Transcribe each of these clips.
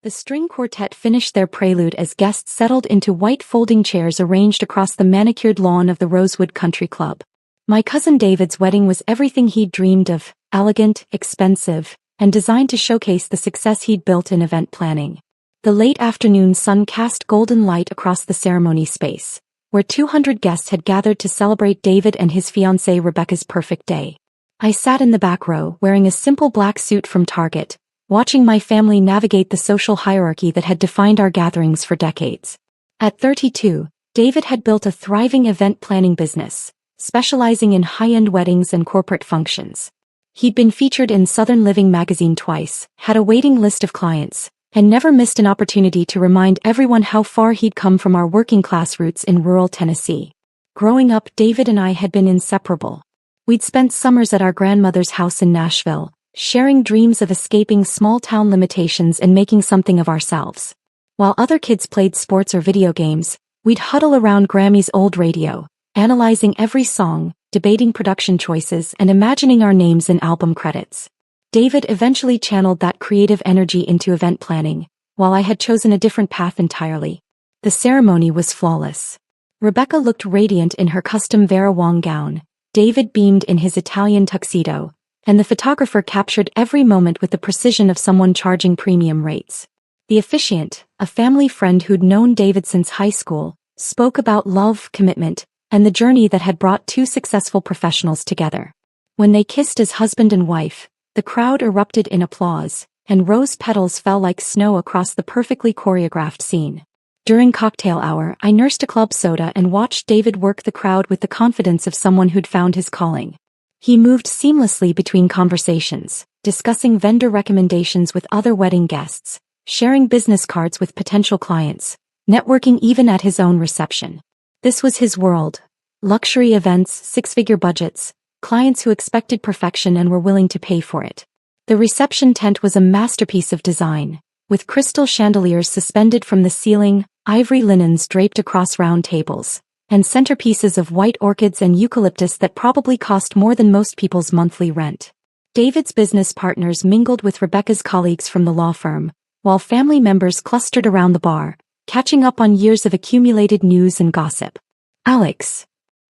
The string quartet finished their prelude as guests settled into white folding chairs arranged across the manicured lawn of the Rosewood Country Club. My cousin David's wedding was everything he'd dreamed of, elegant, expensive, and designed to showcase the success he'd built in event planning. The late afternoon sun cast golden light across the ceremony space, where 200 guests had gathered to celebrate David and his fiancée Rebecca's perfect day. I sat in the back row, wearing a simple black suit from Target, watching my family navigate the social hierarchy that had defined our gatherings for decades. At 32, David had built a thriving event planning business, specializing in high-end weddings and corporate functions. He'd been featured in Southern Living magazine twice, had a waiting list of clients, and never missed an opportunity to remind everyone how far he'd come from our working-class roots in rural Tennessee. Growing up, David and I had been inseparable. We'd spent summers at our grandmother's house in Nashville, sharing dreams of escaping small-town limitations and making something of ourselves. While other kids played sports or video games, we'd huddle around Grammy's old radio, analyzing every song, debating production choices, and imagining our names in album credits. David eventually channeled that creative energy into event planning, while I had chosen a different path entirely. The ceremony was flawless. Rebecca looked radiant in her custom Vera Wang gown, David beamed in his Italian tuxedo, and the photographer captured every moment with the precision of someone charging premium rates. The officiant, a family friend who'd known David since high school, spoke about love, commitment, and the journey that had brought two successful professionals together. When they kissed as husband and wife, the crowd erupted in applause, and rose petals fell like snow across the perfectly choreographed scene. During cocktail hour, I nursed a club soda and watched David work the crowd with the confidence of someone who'd found his calling. He moved seamlessly between conversations, discussing vendor recommendations with other wedding guests, sharing business cards with potential clients, networking even at his own reception. This was his world. Luxury events, six-figure budgets, clients who expected perfection and were willing to pay for it. The reception tent was a masterpiece of design, with crystal chandeliers suspended from the ceiling, ivory linens draped across round tables, and centerpieces of white orchids and eucalyptus that probably cost more than most people's monthly rent. David's business partners mingled with Rebecca's colleagues from the law firm, while family members clustered around the bar, catching up on years of accumulated news and gossip. Alex.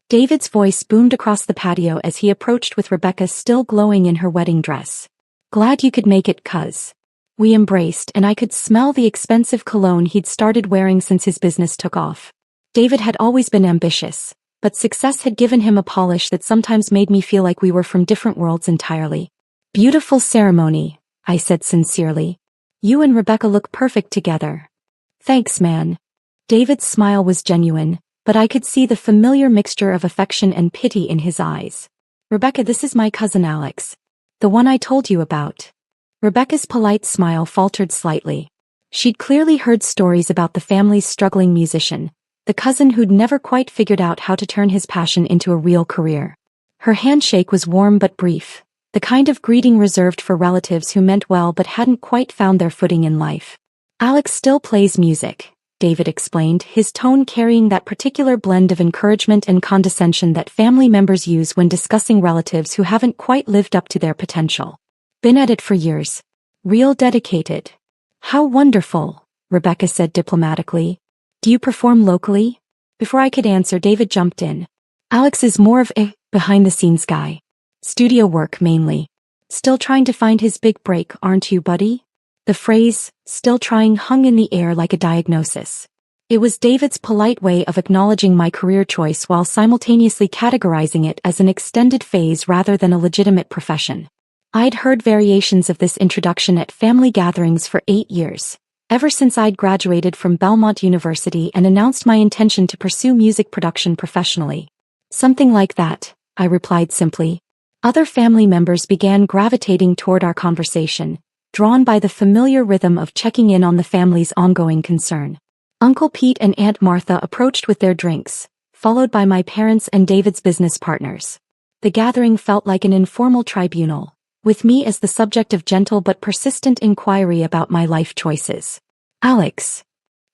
David's voice boomed across the patio as he approached with Rebecca still glowing in her wedding dress. Glad you could make it, cuz. We embraced, and I could smell the expensive cologne he'd started wearing since his business took off. David had always been ambitious, but success had given him a polish that sometimes made me feel like we were from different worlds entirely. Beautiful ceremony, I said sincerely. You and Rebecca look perfect together. Thanks, man. David's smile was genuine, but I could see the familiar mixture of affection and pity in his eyes. Rebecca, this is my cousin Alex. The one I told you about. Rebecca's polite smile faltered slightly. She'd clearly heard stories about the family's struggling musician, the cousin who'd never quite figured out how to turn his passion into a real career. Her handshake was warm but brief, the kind of greeting reserved for relatives who meant well but hadn't quite found their footing in life. Alex still plays music, David explained, his tone carrying that particular blend of encouragement and condescension that family members use when discussing relatives who haven't quite lived up to their potential. Been at it for years. Real dedicated. How wonderful, Rebecca said diplomatically. Do you perform locally? Before I could answer, David jumped in. Alex is more of a behind-the-scenes guy. Studio work mainly. Still trying to find his big break, aren't you, buddy? The phrase, still trying, hung in the air like a diagnosis. It was David's polite way of acknowledging my career choice while simultaneously categorizing it as an extended phase rather than a legitimate profession. I'd heard variations of this introduction at family gatherings for 8 years. Ever since I'd graduated from Belmont University and announced my intention to pursue music production professionally. Something like that, I replied simply. Other family members began gravitating toward our conversation, drawn by the familiar rhythm of checking in on the family's ongoing concern. Uncle Pete and Aunt Martha approached with their drinks, followed by my parents and David's business partners. The gathering felt like an informal tribunal, with me as the subject of gentle but persistent inquiry about my life choices. Alex.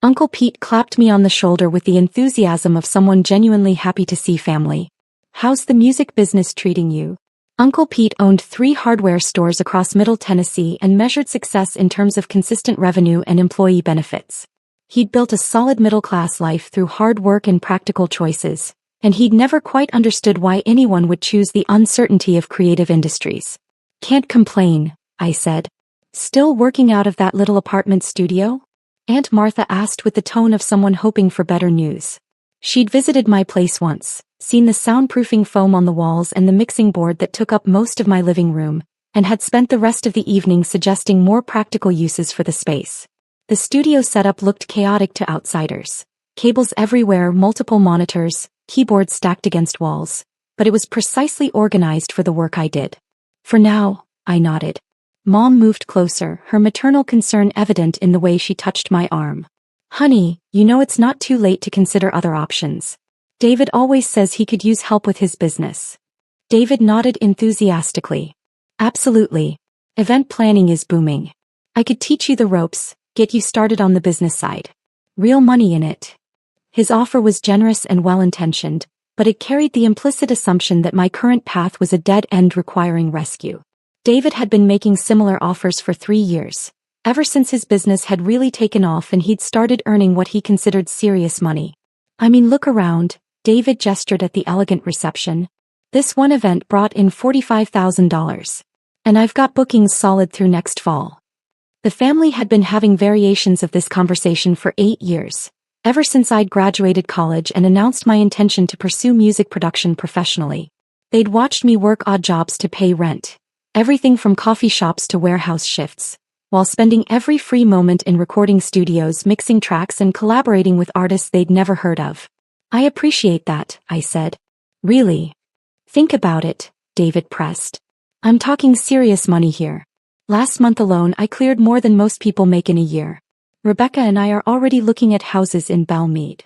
Uncle Pete clapped me on the shoulder with the enthusiasm of someone genuinely happy to see family. How's the music business treating you? Uncle Pete owned 3 hardware stores across Middle Tennessee and measured success in terms of consistent revenue and employee benefits. He'd built a solid middle-class life through hard work and practical choices, and he'd never quite understood why anyone would choose the uncertainty of creative industries. "Can't complain," I said. "Still working out of that little apartment studio?" Aunt Martha asked with the tone of someone hoping for better news. She'd visited my place once, seen the soundproofing foam on the walls and the mixing board that took up most of my living room, and had spent the rest of the evening suggesting more practical uses for the space. The studio setup looked chaotic to outsiders. Cables everywhere, multiple monitors, keyboards stacked against walls, but it was precisely organized for the work I did. "For now," I nodded. Mom moved closer, her maternal concern evident in the way she touched my arm. "Honey, you know it's not too late to consider other options. David always says he could use help with his business." David nodded enthusiastically. "Absolutely. Event planning is booming. I could teach you the ropes, get you started on the business side. Real money in it." His offer was generous and well-intentioned, but it carried the implicit assumption that my current path was a dead end requiring rescue. David had been making similar offers for 3 years, ever since his business had really taken off and he'd started earning what he considered serious money. "I mean, look around," David gestured at the elegant reception. "This one event brought in $45,000. And I've got bookings solid through next fall." The family had been having variations of this conversation for 8 years, ever since I'd graduated college and announced my intention to pursue music production professionally. They'd watched me work odd jobs to pay rent, everything from coffee shops to warehouse shifts, while spending every free moment in recording studios, mixing tracks and collaborating with artists they'd never heard of. "I appreciate that," I said. "Really? Think about it," David pressed. "I'm talking serious money here. Last month alone I cleared more than most people make in a year. Rebecca and I are already looking at houses in Belmead."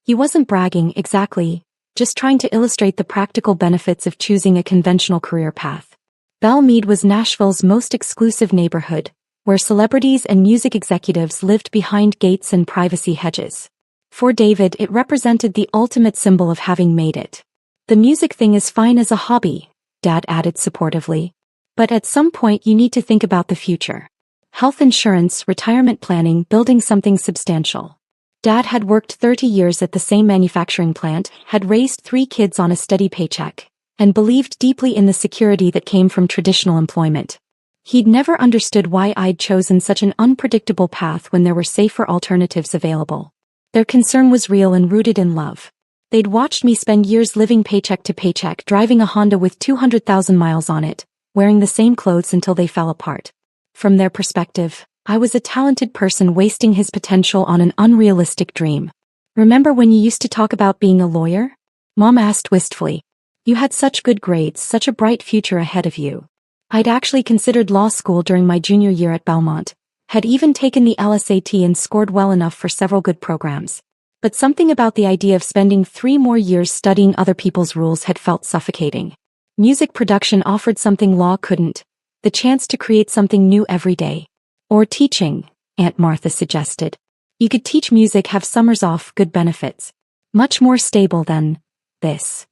He wasn't bragging exactly, just trying to illustrate the practical benefits of choosing a conventional career path. Belmead was Nashville's most exclusive neighborhood, where celebrities and music executives lived behind gates and privacy hedges. For David, it represented the ultimate symbol of having made it. "The music thing is fine as a hobby," Dad added supportively. "But at some point you need to think about the future. Health insurance, retirement planning, building something substantial." Dad had worked 30 years at the same manufacturing plant, had raised 3 kids on a steady paycheck, and believed deeply in the security that came from traditional employment. He'd never understood why I'd chosen such an unpredictable path when there were safer alternatives available. Their concern was real and rooted in love. They'd watched me spend years living paycheck to paycheck, driving a Honda with 200,000 miles on it, wearing the same clothes until they fell apart. From their perspective, I was a talented person wasting his potential on an unrealistic dream. "Remember when you used to talk about being a lawyer?" Mom asked wistfully. "You had such good grades, such a bright future ahead of you." I'd actually considered law school during my junior year at Belmont, had even taken the LSAT and scored well enough for several good programs. But something about the idea of spending 3 more years studying other people's rules had felt suffocating. Music production offered something law couldn't, the chance to create something new every day. "Or teaching," Aunt Martha suggested. "You could teach music, have summers off, good benefits. Much more stable than this."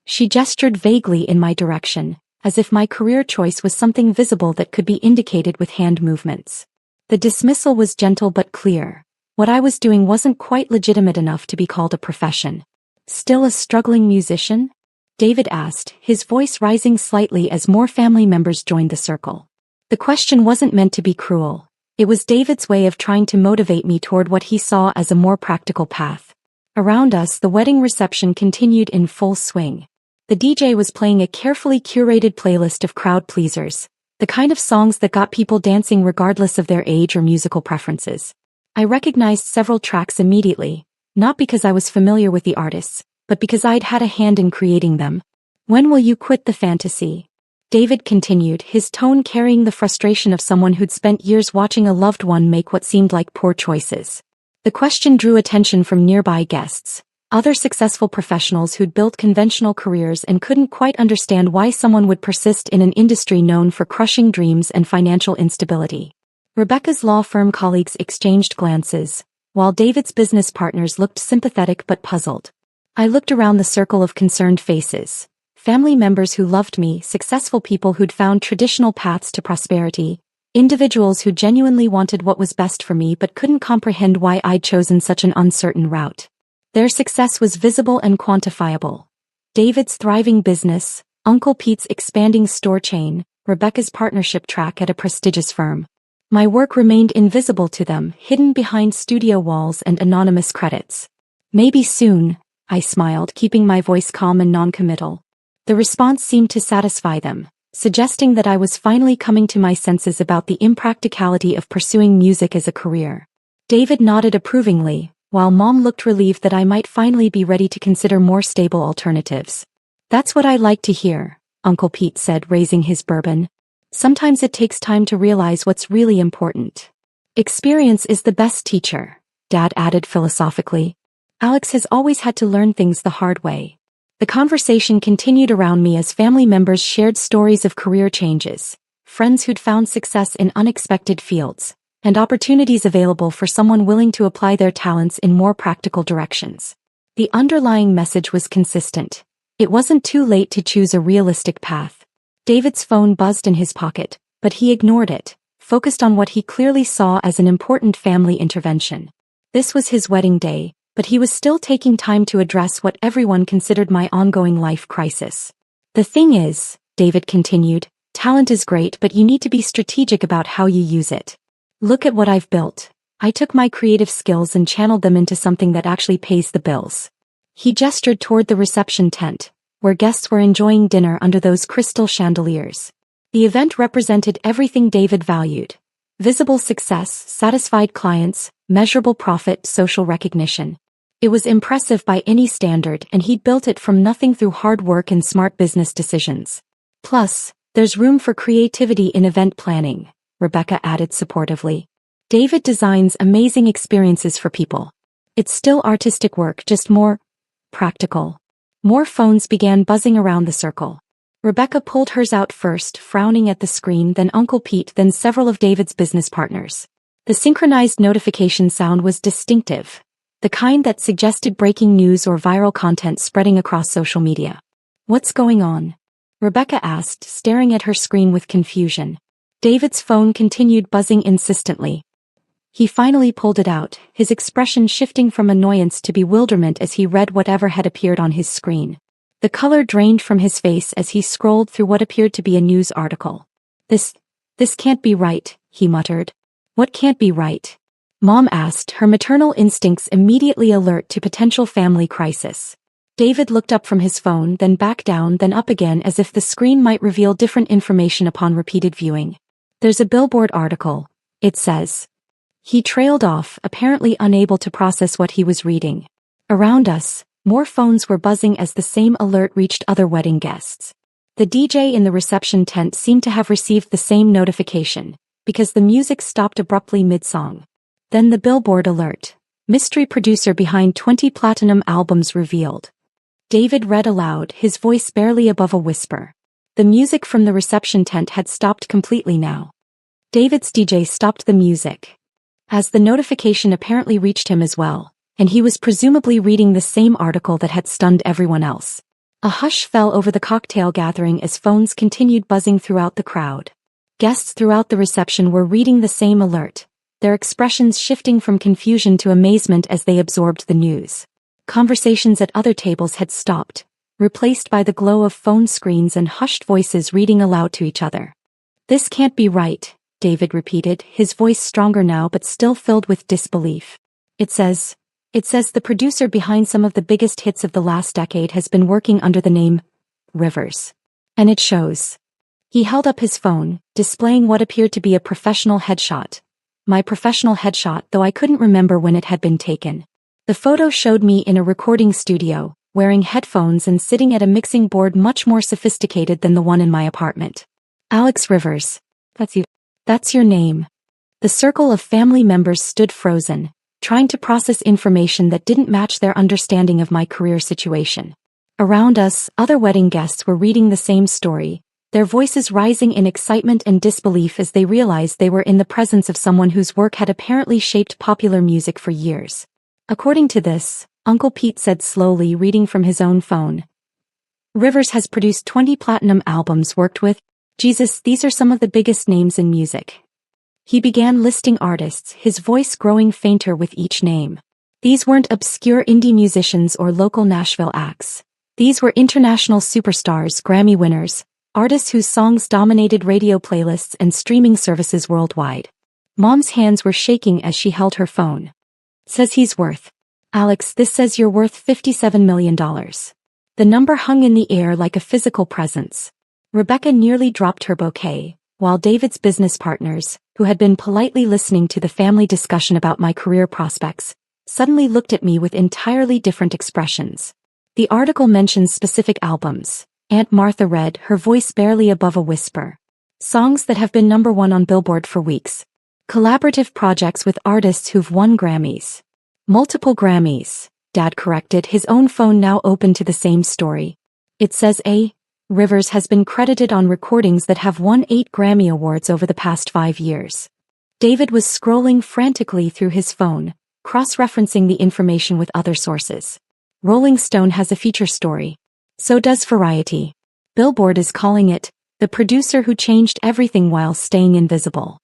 She gestured vaguely in my direction, as if my career choice was something visible that could be indicated with hand movements. The dismissal was gentle but clear. What I was doing wasn't quite legitimate enough to be called a profession. "Still a struggling musician?" David asked, his voice rising slightly as more family members joined the circle. The question wasn't meant to be cruel. It was David's way of trying to motivate me toward what he saw as a more practical path. Around us, the wedding reception continued in full swing. The DJ was playing a carefully curated playlist of crowd pleasers, the kind of songs that got people dancing regardless of their age or musical preferences. I recognized several tracks immediately, not because I was familiar with the artists, but because I'd had a hand in creating them. "When will you quit the fantasy?" David continued, his tone carrying the frustration of someone who'd spent years watching a loved one make what seemed like poor choices. The question drew attention from nearby guests, other successful professionals who'd built conventional careers and couldn't quite understand why someone would persist in an industry known for crushing dreams and financial instability. Rebecca's law firm colleagues exchanged glances, while David's business partners looked sympathetic but puzzled. I looked around the circle of concerned faces, family members who loved me, successful people who'd found traditional paths to prosperity, individuals who genuinely wanted what was best for me but couldn't comprehend why I'd chosen such an uncertain route. Their success was visible and quantifiable. David's thriving business, Uncle Pete's expanding store chain, Rebecca's partnership track at a prestigious firm. My work remained invisible to them, hidden behind studio walls and anonymous credits. Maybe soon, I smiled, keeping my voice calm and non-committal. The response seemed to satisfy them, suggesting that I was finally coming to my senses about the impracticality of pursuing music as a career. David nodded approvingly, while Mom looked relieved that I might finally be ready to consider more stable alternatives. That's what I like to hear, Uncle Pete said, raising his bourbon. Sometimes it takes time to realize what's really important. Experience is the best teacher, Dad added philosophically. Alex has always had to learn things the hard way. The conversation continued around me as family members shared stories of career changes, friends who'd found success in unexpected fields, and opportunities available for someone willing to apply their talents in more practical directions. The underlying message was consistent. It wasn't too late to choose a realistic path. David's phone buzzed in his pocket, but he ignored it, focused on what he clearly saw as an important family intervention. This was his wedding day, but he was still taking time to address what everyone considered my ongoing life crisis. The thing is, David continued, talent is great, but you need to be strategic about how you use it. Look at what I've built. I took my creative skills and channeled them into something that actually pays the bills. He gestured toward the reception tent, where guests were enjoying dinner under those crystal chandeliers. The event represented everything David valued: visible success, satisfied clients, measurable profit, social recognition. It was impressive by any standard, and he'd built it from nothing through hard work and smart business decisions. Plus, there's room for creativity in event planning, Rebecca added supportively. David designs amazing experiences for people. It's still artistic work, just more practical. More phones began buzzing around the circle. Rebecca pulled hers out first, frowning at the screen, then Uncle Pete, then several of David's business partners. The synchronized notification sound was distinctive, the kind that suggested breaking news or viral content spreading across social media. What's going on? Rebecca asked, staring at her screen with confusion. David's phone continued buzzing insistently. He finally pulled it out, his expression shifting from annoyance to bewilderment as he read whatever had appeared on his screen. The color drained from his face as he scrolled through what appeared to be a news article. This can't be right, he muttered. What can't be right? Mom asked, her maternal instincts immediately alert to potential family crisis. David looked up from his phone, then back down, then up again, as if the screen might reveal different information upon repeated viewing. There's a Billboard article, it says. He trailed off, apparently unable to process what he was reading. Around us, more phones were buzzing as the same alert reached other wedding guests. The DJ in the reception tent seemed to have received the same notification, because the music stopped abruptly mid-song. Then the Billboard alert. Mystery producer behind 20 platinum albums revealed. David read aloud, his voice barely above a whisper. The music from the reception tent had stopped completely now. David's DJ stopped the music, as the notification apparently reached him as well, and he was presumably reading the same article that had stunned everyone else. A hush fell over the cocktail gathering as phones continued buzzing throughout the crowd. Guests throughout the reception were reading the same alert, their expressions shifting from confusion to amazement as they absorbed the news. Conversations at other tables had stopped, replaced by the glow of phone screens and hushed voices reading aloud to each other. This can't be right, David repeated, his voice stronger now but still filled with disbelief. It says the producer behind some of the biggest hits of the last decade has been working under the name Rivers. And it shows. He held up his phone, displaying what appeared to be a professional headshot. My professional headshot, though I couldn't remember when it had been taken. The photo showed me in a recording studio, wearing headphones and sitting at a mixing board much more sophisticated than the one in my apartment. Alex Rivers. That's you. That's your name. The circle of family members stood frozen, trying to process information that didn't match their understanding of my career situation. Around us, other wedding guests were reading the same story, their voices rising in excitement and disbelief as they realized they were in the presence of someone whose work had apparently shaped popular music for years. According to this, Uncle Pete said slowly, reading from his own phone. Rivers has produced 20 platinum albums, worked with, Jesus, these are some of the biggest names in music. He began listing artists, his voice growing fainter with each name. These weren't obscure indie musicians or local Nashville acts. These were international superstars, Grammy winners, artists whose songs dominated radio playlists and streaming services worldwide. Mom's hands were shaking as she held her phone. Says he's worth. Alex, this says you're worth $57 million. The number hung in the air like a physical presence. Rebecca nearly dropped her bouquet, while David's business partners, who had been politely listening to the family discussion about my career prospects, suddenly looked at me with entirely different expressions. The article mentions specific albums. Aunt Martha read, her voice barely above a whisper. Songs that have been #1 on Billboard for weeks. Collaborative projects with artists who've won Grammys. Multiple Grammys. Dad corrected, his own phone now open to the same story. It says Rivers has been credited on recordings that have won 8 Grammy Awards over the past 5 years. David was scrolling frantically through his phone, cross-referencing the information with other sources. Rolling Stone has a feature story. So does Variety. Billboard is calling it, the producer who changed everything while staying invisible.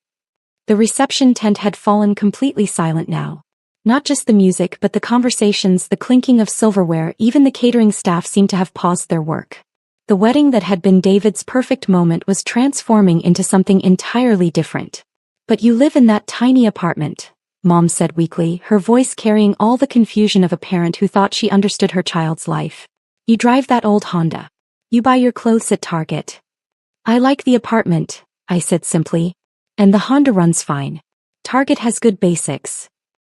The reception tent had fallen completely silent now. Not just the music but the conversations, the clinking of silverware, even the catering staff seemed to have paused their work. The wedding that had been David's perfect moment was transforming into something entirely different. But you live in that tiny apartment, Mom said weakly, her voice carrying all the confusion of a parent who thought she understood her child's life. You drive that old Honda. You buy your clothes at Target. I like the apartment, I said simply. And the Honda runs fine. Target has good basics.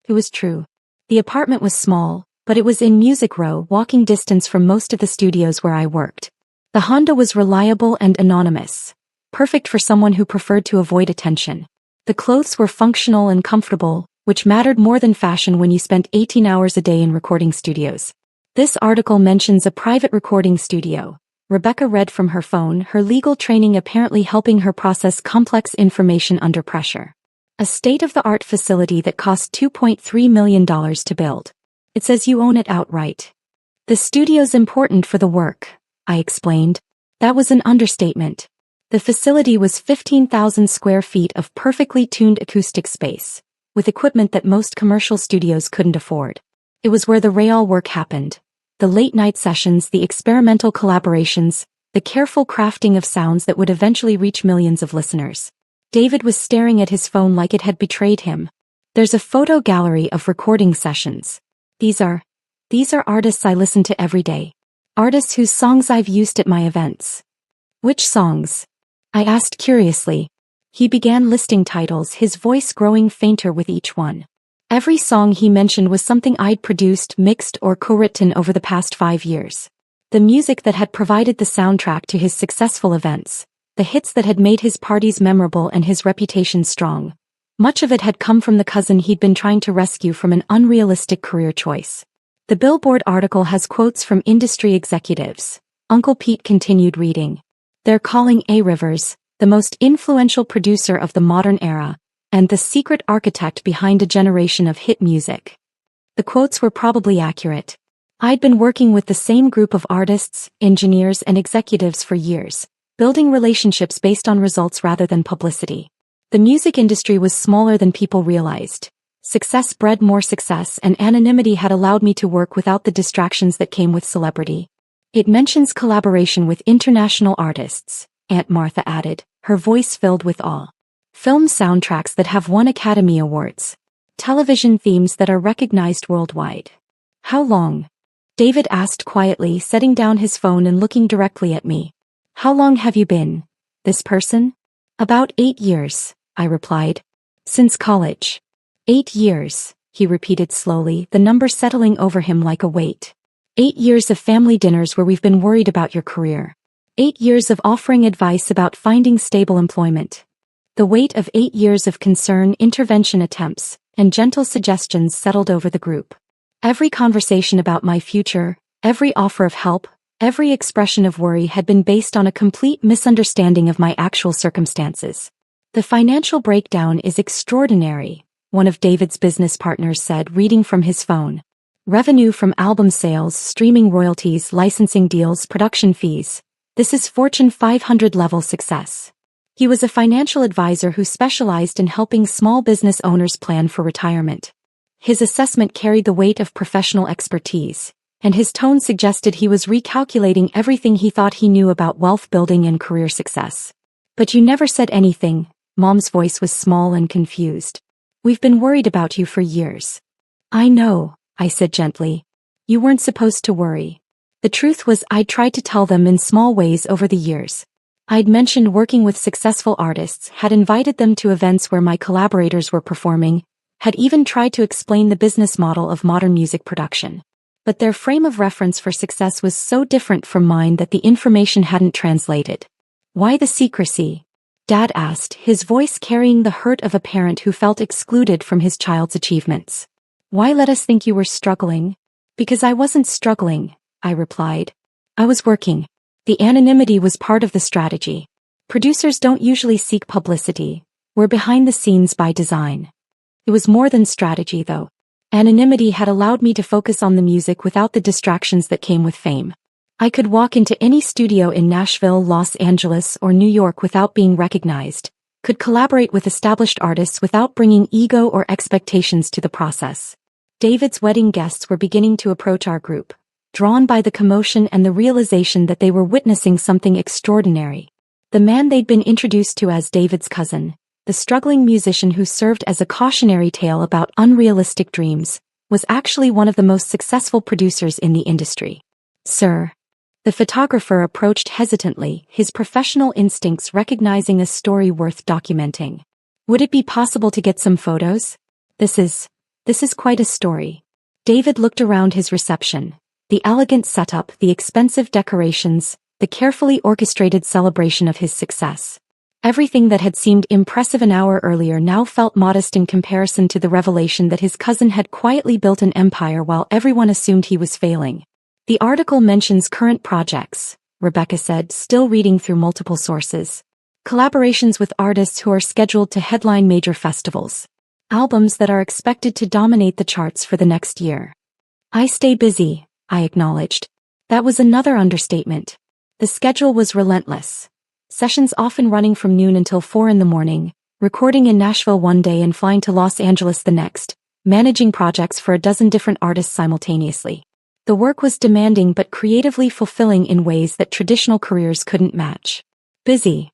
It was true. The apartment was small, but it was in Music Row, walking distance from most of the studios where I worked. The Honda was reliable and anonymous. Perfect for someone who preferred to avoid attention. The clothes were functional and comfortable, which mattered more than fashion when you spent 18 hours a day in recording studios. This article mentions a private recording studio. Rebecca read from her phone, her legal training apparently helping her process complex information under pressure. A state-of-the-art facility that cost $2.3 million to build. It says you own it outright. The studio's important for the work, I explained. That was an understatement. The facility was 15,000 square feet of perfectly tuned acoustic space, with equipment that most commercial studios couldn't afford. It was where the real work happened. The late-night sessions, the experimental collaborations, the careful crafting of sounds that would eventually reach millions of listeners. David was staring at his phone like it had betrayed him. There's a photo gallery of recording sessions. These are artists I listen to every day. Artists whose songs I've used at my events. Which songs? I asked curiously. He began listing titles, his voice growing fainter with each one. Every song he mentioned was something I'd produced, mixed, or co-written over the past 5 years. The music that had provided the soundtrack to his successful events. The hits that had made his parties memorable and his reputation strong. Much of it had come from the cousin he'd been trying to rescue from an unrealistic career choice. The Billboard article has quotes from industry executives. Uncle Pete continued reading. They're calling Rivers, the most influential producer of the modern era, and the secret architect behind a generation of hit music. The quotes were probably accurate. I'd been working with the same group of artists, engineers, and executives for years, building relationships based on results rather than publicity. The music industry was smaller than people realized. Success bred more success, and anonymity had allowed me to work without the distractions that came with celebrity. It mentions collaboration with international artists, Aunt Martha added, her voice filled with awe. Film soundtracks that have won Academy Awards. Television themes that are recognized worldwide. How long? David asked quietly, setting down his phone and looking directly at me. How long have you been this person? About 8 years, I replied. Since college. 8 years, he repeated slowly, the number settling over him like a weight. 8 years of family dinners where we've been worried about your career. 8 years of offering advice about finding stable employment. The weight of 8 years of concern, intervention attempts, and gentle suggestions settled over the group. Every conversation about my future, every offer of help, every expression of worry had been based on a complete misunderstanding of my actual circumstances. The financial breakdown is extraordinary, one of David's business partners said, reading from his phone. Revenue from album sales, streaming royalties, licensing deals, production fees. This is Fortune 500 level success. He was a financial advisor who specialized in helping small business owners plan for retirement. His assessment carried the weight of professional expertise, and his tone suggested he was recalculating everything he thought he knew about wealth building and career success. But you never said anything. Mom's voice was small and confused. We've been worried about you for years. I know, I said gently. You weren't supposed to worry. The truth was I'd tried to tell them in small ways over the years. I'd mentioned working with successful artists, had invited them to events where my collaborators were performing, had even tried to explain the business model of modern music production. But their frame of reference for success was so different from mine that the information hadn't translated. Why the secrecy? Dad asked, his voice carrying the hurt of a parent who felt excluded from his child's achievements. Why let us think you were struggling? Because I wasn't struggling, I replied. I was working. The anonymity was part of the strategy. Producers don't usually seek publicity. We're behind the scenes by design. It was more than strategy, though. Anonymity had allowed me to focus on the music without the distractions that came with fame. I could walk into any studio in Nashville, Los Angeles, or New York without being recognized, could collaborate with established artists without bringing ego or expectations to the process. David's wedding guests were beginning to approach our group, drawn by the commotion and the realization that they were witnessing something extraordinary. The man they'd been introduced to as David's cousin, the struggling musician who served as a cautionary tale about unrealistic dreams, was actually one of the most successful producers in the industry. Sir. The photographer approached hesitantly, his professional instincts recognizing a story worth documenting. Would it be possible to get some photos? This is quite a story. David looked around his reception. The elegant setup, the expensive decorations, the carefully orchestrated celebration of his success. Everything that had seemed impressive an hour earlier now felt modest in comparison to the revelation that his cousin had quietly built an empire while everyone assumed he was failing. The article mentions current projects, Rebecca said, still reading through multiple sources. Collaborations with artists who are scheduled to headline major festivals. Albums that are expected to dominate the charts for the next year. I stay busy, I acknowledged. That was another understatement. The schedule was relentless. Sessions often running from noon until 4 in the morning, recording in Nashville one day and flying to Los Angeles the next, managing projects for a dozen different artists simultaneously. The work was demanding but creatively fulfilling in ways that traditional careers couldn't match. Busy.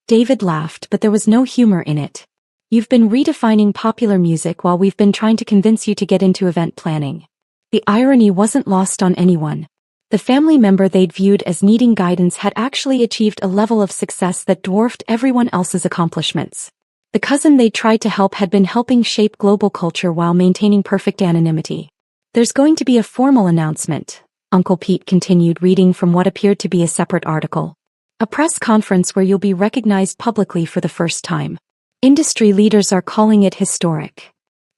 David laughed, but there was no humor in it. You've been redefining popular music while we've been trying to convince you to get into event planning. The irony wasn't lost on anyone. The family member they'd viewed as needing guidance had actually achieved a level of success that dwarfed everyone else's accomplishments. The cousin they tried to help had been helping shape global culture while maintaining perfect anonymity. There's going to be a formal announcement, Uncle Pete continued, reading from what appeared to be a separate article. A press conference where you'll be recognized publicly for the first time. Industry leaders are calling it historic.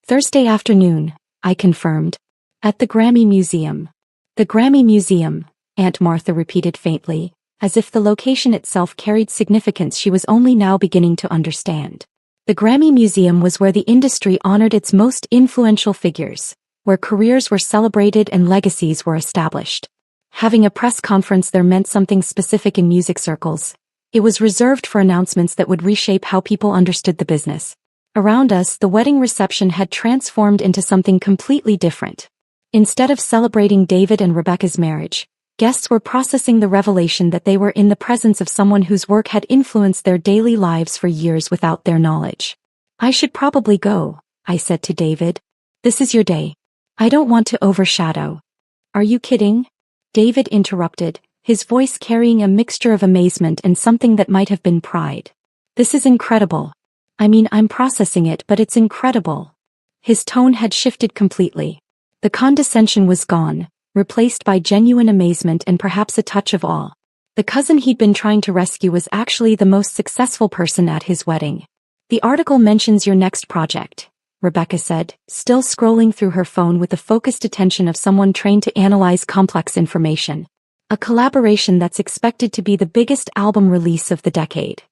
Thursday afternoon, I confirmed. At the Grammy Museum. The Grammy Museum, Aunt Martha repeated faintly, as if the location itself carried significance she was only now beginning to understand. The Grammy Museum was where the industry honored its most influential figures, where careers were celebrated and legacies were established. Having a press conference there meant something specific in music circles. It was reserved for announcements that would reshape how people understood the business. Around us, the wedding reception had transformed into something completely different. Instead of celebrating David and Rebecca's marriage, guests were processing the revelation that they were in the presence of someone whose work had influenced their daily lives for years without their knowledge. I should probably go, I said to David. This is your day. I don't want to overshadow. Are you kidding? David interrupted, his voice carrying a mixture of amazement and something that might have been pride. This is incredible. I mean, I'm processing it, but it's incredible. His tone had shifted completely. The condescension was gone, replaced by genuine amazement and perhaps a touch of awe. The cousin he'd been trying to rescue was actually the most successful person at his wedding. The article mentions your next project, Rebecca said, still scrolling through her phone with the focused attention of someone trained to analyze complex information. A collaboration that's expected to be the biggest album release of the decade.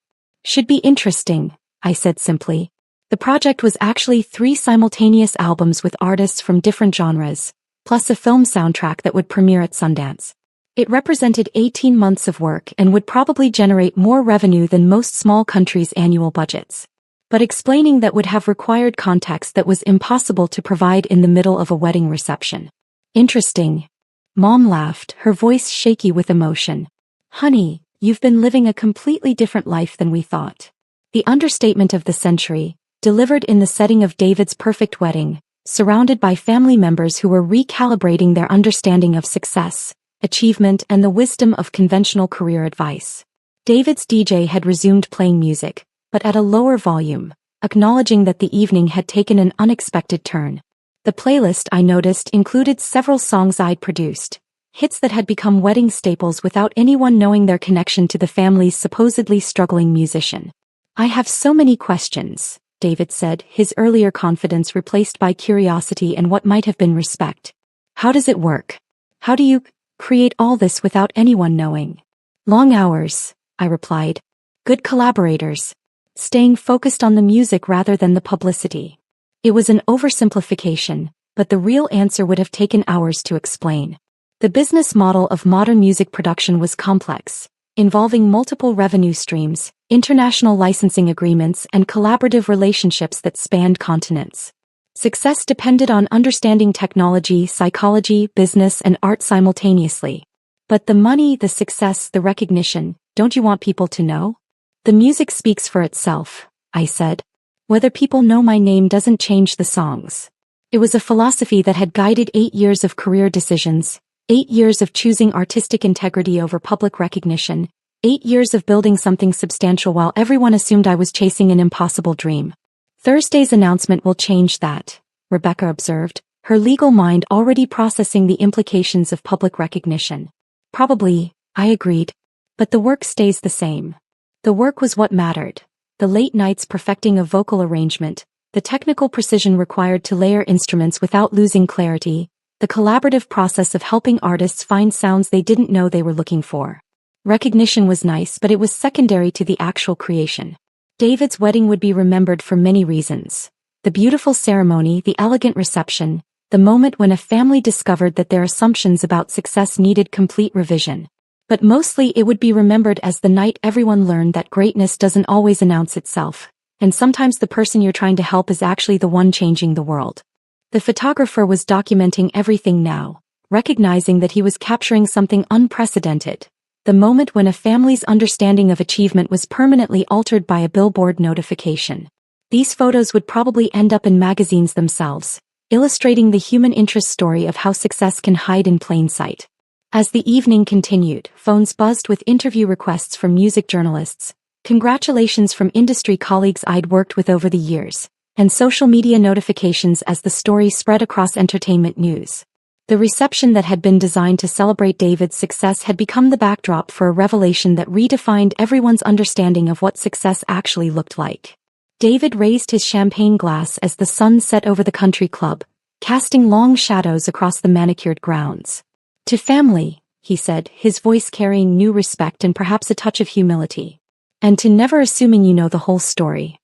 Should be interesting, I said simply. The project was actually 3 simultaneous albums with artists from different genres, plus a film soundtrack that would premiere at Sundance. It represented 18 months of work and would probably generate more revenue than most small countries' annual budgets. But explaining that would have required context that was impossible to provide in the middle of a wedding reception. Interesting. Mom laughed, her voice shaky with emotion. Honey, you've been living a completely different life than we thought. The understatement of the century, delivered in the setting of David's perfect wedding, surrounded by family members who were recalibrating their understanding of success, achievement, and the wisdom of conventional career advice. David's DJ had resumed playing music, but at a lower volume, acknowledging that the evening had taken an unexpected turn. The playlist, I noticed, included several songs I'd produced, hits that had become wedding staples without anyone knowing their connection to the family's supposedly struggling musician. I have so many questions, David said, his earlier confidence replaced by curiosity and what might have been respect. How does it work? How do you create all this without anyone knowing? Long hours, I replied. Good collaborators. Staying focused on the music rather than the publicity. It was an oversimplification, but the real answer would have taken hours to explain. The business model of modern music production was complex, involving multiple revenue streams, international licensing agreements, and collaborative relationships that spanned continents. Success depended on understanding technology, psychology, business, and art simultaneously. But the money, the success, the recognition, don't you want people to know? The music speaks for itself, I said. Whether people know my name doesn't change the songs. It was a philosophy that had guided 8 years of career decisions, 8 years of choosing artistic integrity over public recognition, 8 years of building something substantial while everyone assumed I was chasing an impossible dream. Thursday's announcement will change that, Rebecca observed, her legal mind already processing the implications of public recognition. Probably, I agreed. But the work stays the same. The work was what mattered. The late nights perfecting a vocal arrangement, the technical precision required to layer instruments without losing clarity, the collaborative process of helping artists find sounds they didn't know they were looking for. Recognition was nice, but it was secondary to the actual creation. David's wedding would be remembered for many reasons. The beautiful ceremony, the elegant reception, the moment when a family discovered that their assumptions about success needed complete revision. But mostly it would be remembered as the night everyone learned that greatness doesn't always announce itself, and sometimes the person you're trying to help is actually the one changing the world. The photographer was documenting everything now, recognizing that he was capturing something unprecedented. The moment when a family's understanding of achievement was permanently altered by a Billboard notification. These photos would probably end up in magazines themselves, illustrating the human interest story of how success can hide in plain sight. As the evening continued, phones buzzed with interview requests from music journalists, congratulations from industry colleagues I'd worked with over the years, and social media notifications as the story spread across entertainment news. The reception that had been designed to celebrate David's success had become the backdrop for a revelation that redefined everyone's understanding of what success actually looked like. David raised his champagne glass as the sun set over the country club, casting long shadows across the manicured grounds. To family, he said, his voice carrying new respect and perhaps a touch of humility. And to never assuming you know the whole story.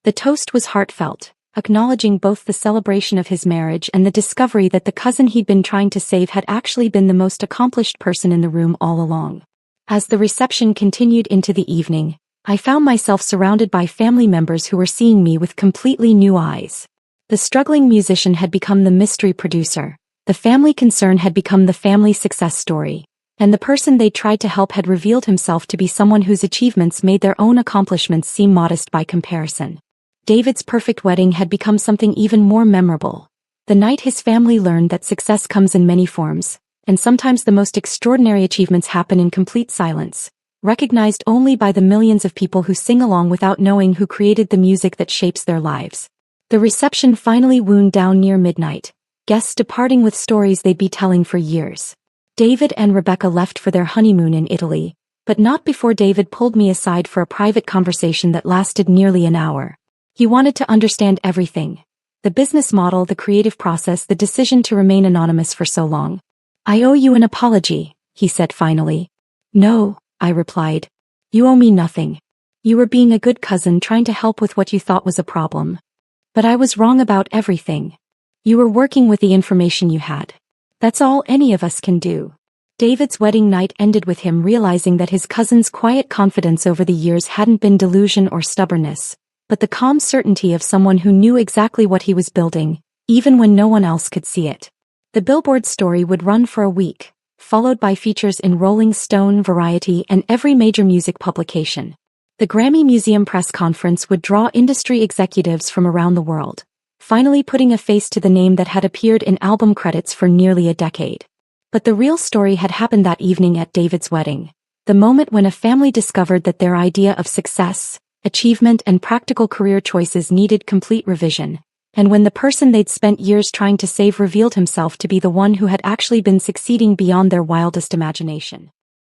The toast was heartfelt, acknowledging both the celebration of his marriage and the discovery that the cousin he'd been trying to save had actually been the most accomplished person in the room all along. As the reception continued into the evening, I found myself surrounded by family members who were seeing me with completely new eyes. The struggling musician had become the mystery producer, the family concern had become the family success story, and the person they tried to help had revealed himself to be someone whose achievements made their own accomplishments seem modest by comparison. David's perfect wedding had become something even more memorable. The night his family learned that success comes in many forms, and sometimes the most extraordinary achievements happen in complete silence, recognized only by the millions of people who sing along without knowing who created the music that shapes their lives. The reception finally wound down near midnight, guests departing with stories they'd be telling for years. David and Rebecca left for their honeymoon in Italy, but not before David pulled me aside for a private conversation that lasted nearly an hour. He wanted to understand everything. The business model, the creative process, the decision to remain anonymous for so long. I owe you an apology, he said finally. No, I replied. You owe me nothing. You were being a good cousin trying to help with what you thought was a problem. But I was wrong about everything. You were working with the information you had. That's all any of us can do. David's wedding night ended with him realizing that his cousin's quiet confidence over the years hadn't been delusion or stubbornness, but the calm certainty of someone who knew exactly what he was building, even when no one else could see it. The Billboard story would run for a week, followed by features in Rolling Stone, Variety, and every major music publication. The Grammy Museum press conference would draw industry executives from around the world, finally putting a face to the name that had appeared in album credits for nearly a decade. But the real story had happened that evening at David's wedding, the moment when a family discovered that their idea of success, achievement, and practical career choices needed complete revision, and when the person they'd spent years trying to save revealed himself to be the one who had actually been succeeding beyond their wildest imagination.